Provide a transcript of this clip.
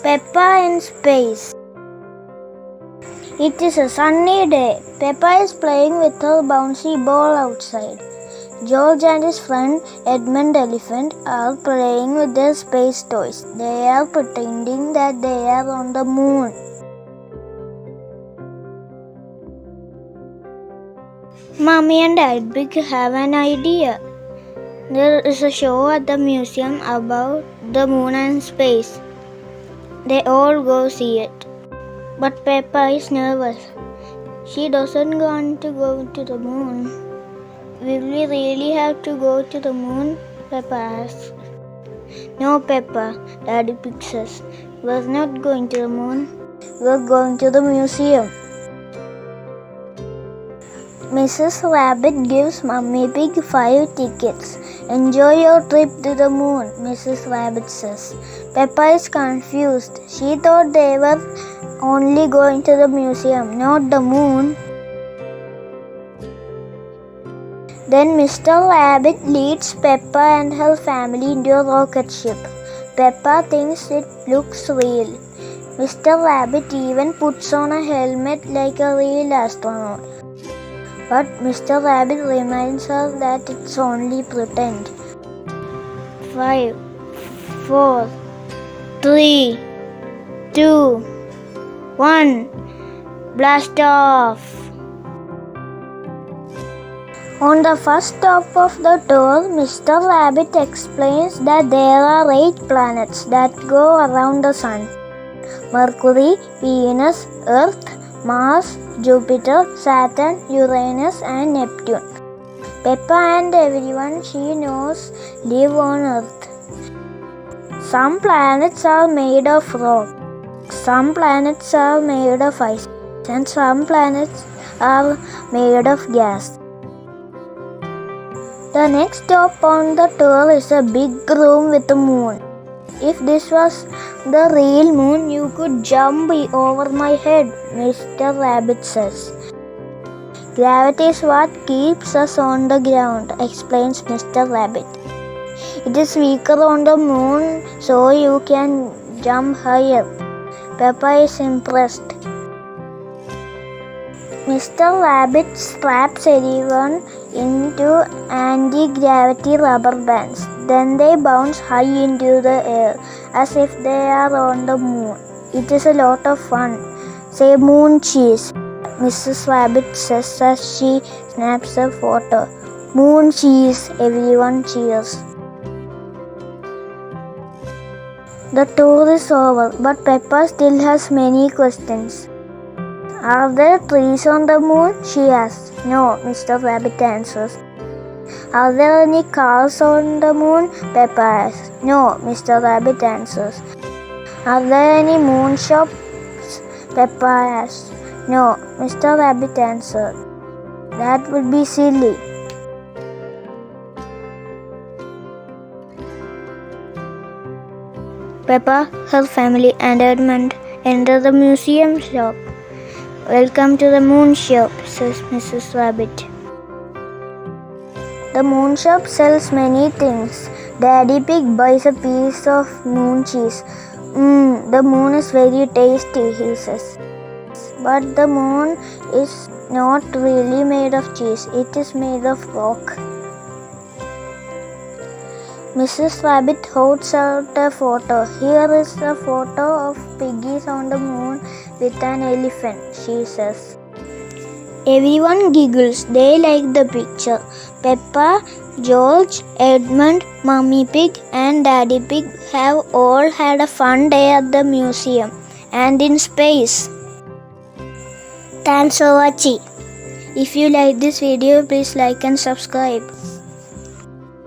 Peppa in space. It is a sunny day. Peppa is playing with her bouncy ball outside. George and his friend Edmond Elephant are playing with their space toys. They are pretending that they are on the moon. Mommy and Dad Pig have an idea. There is a show at the museum about the moon and space. They all go see it. But Peppa is nervous. She doesn't want to go to the moon. Will we really have to go to the moon? Peppa asks. No, Peppa, Daddy Pig says. We're not going to the moon. We're going to the museum. Mrs. Rabbit gives Mummy Pig 5 tickets. Enjoy your trip to the moon, Mrs. Rabbit says. Peppa is confused. She thought they were only going to the museum, not the moon. Then Mr. Rabbit leads Peppa and her family into a rocket ship. Peppa thinks it looks real. Mr. Rabbit even puts on a helmet like a real astronaut. But Mr. Rabbit reminds her that it's only pretend. 5, 4, 3, 2, 1. Blast off! On the first stop of the tour, Mr. Rabbit explains that there are 8 planets that go around the Sun. Mercury, Venus, Earth, Mars, Jupiter, Saturn, Uranus and Neptune. Peppa and everyone she knows live on Earth. Some planets are made of rock, some planets are made of ice, and some planets are made of gas. The next stop on the tour is a big room with a moon. If this was the real moon, you could jump over my head, Mr. Rabbit says. Gravity is what keeps us on the ground, explains Mr. Rabbit. It is weaker on the moon, so you can jump higher. Peppa is impressed. Mr. Rabbit straps everyone into anti-gravity rubber bands. Then they bounce high into the air as if they are on the moon. It is a lot of fun. Say moon cheese, Mrs. Rabbit says as she snaps a photo. Moon cheese, everyone cheers. The tour is over, but Peppa still has many questions. Are there trees on the moon? She asks. No, Mr. Rabbit answers. Are there any cars on the moon? Peppa asks. No, Mr. Rabbit answers. Are there any moon shops? Peppa asks. No, Mr. Rabbit answered. That would be silly. Peppa, her family and Edmond enter the museum shop. Welcome to the moon shop, says Mrs. Rabbit. The moon shop sells many things. Daddy Pig buys a piece of moon cheese. The moon is very tasty, he says. But the moon is not really made of cheese. It is made of rock. Mrs. Rabbit holds out a photo. Here is a photo of piggies on the moon with an elephant, she says. Everyone giggles. They like the picture. Peppa, George, Edmond, Mummy Pig and Daddy Pig have all had a fun day at the museum and in space. Thanks for watching. If you like this video, please like and subscribe.